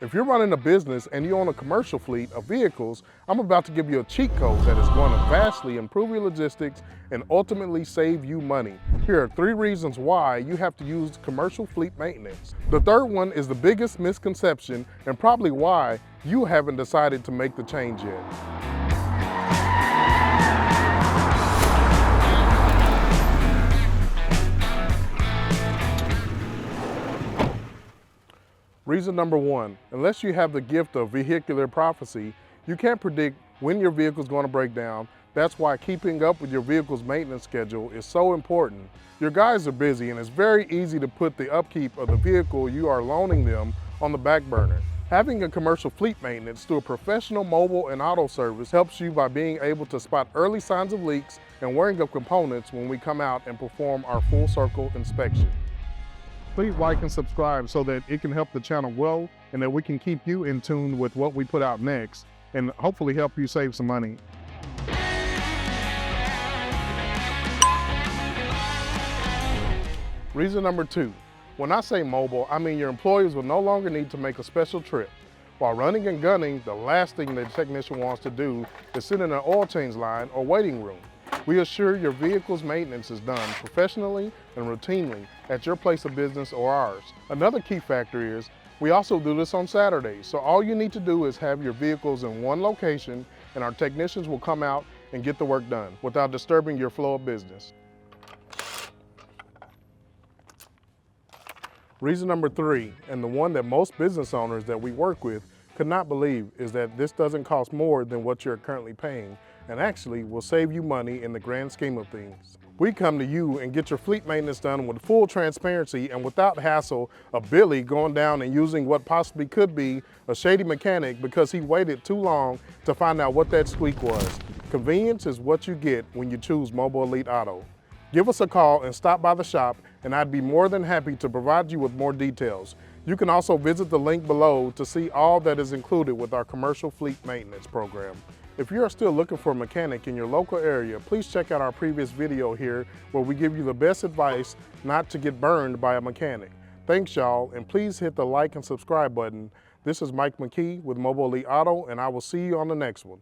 If you're running a business and you own a commercial fleet of vehicles, I'm about to give you a cheat code that is going to vastly improve your logistics and ultimately save you money. Here are 3 reasons why you have to use commercial fleet maintenance. The third one is the biggest misconception and probably why you haven't decided to make the change yet. Reason number 1, unless you have the gift of vehicular prophecy, you can't predict when your vehicle is going to break down. That's why keeping up with your vehicle's maintenance schedule is so important. Your guys are busy and it's very easy to put the upkeep of the vehicle you are loaning them on the back burner. Having a commercial fleet maintenance through a professional mobile and auto service helps you by being able to spot early signs of leaks and wearing of components when we come out and perform our full circle inspection. Please like and subscribe so that it can help the channel grow and that we can keep you in tune with what we put out next and hopefully help you save some money. Reason number 2, when I say mobile, I mean your employees will no longer need to make a special trip. While running and gunning, the last thing the technician wants to do is sit in an oil change line or waiting room. We assure your vehicle's maintenance is done professionally and routinely at your place of business or ours. Another key factor is we also do this on Saturdays, so all you need to do is have your vehicles in one location and our technicians will come out and get the work done without disturbing your flow of business. Reason number 3, and the one that most business owners that we work with could not believe, is that this doesn't cost more than what you're currently paying and actually will save you money in the grand scheme of things. We come to you and get your fleet maintenance done with full transparency and without hassle of Billy going down and using what possibly could be a shady mechanic because he waited too long to find out what that squeak was. Convenience is what you get when you choose Mobile Elite Auto. Give us a call and stop by the shop and I'd be more than happy to provide you with more details. You can also visit the link below to see all that is included with our commercial fleet maintenance program. If you are still looking for a mechanic in your local area, please check out our previous video here where we give you the best advice not to get burned by a mechanic. Thanks y'all, and please hit the like and subscribe button. This is Mike McKee with Mobile Elite Auto, and I will see you on the next one.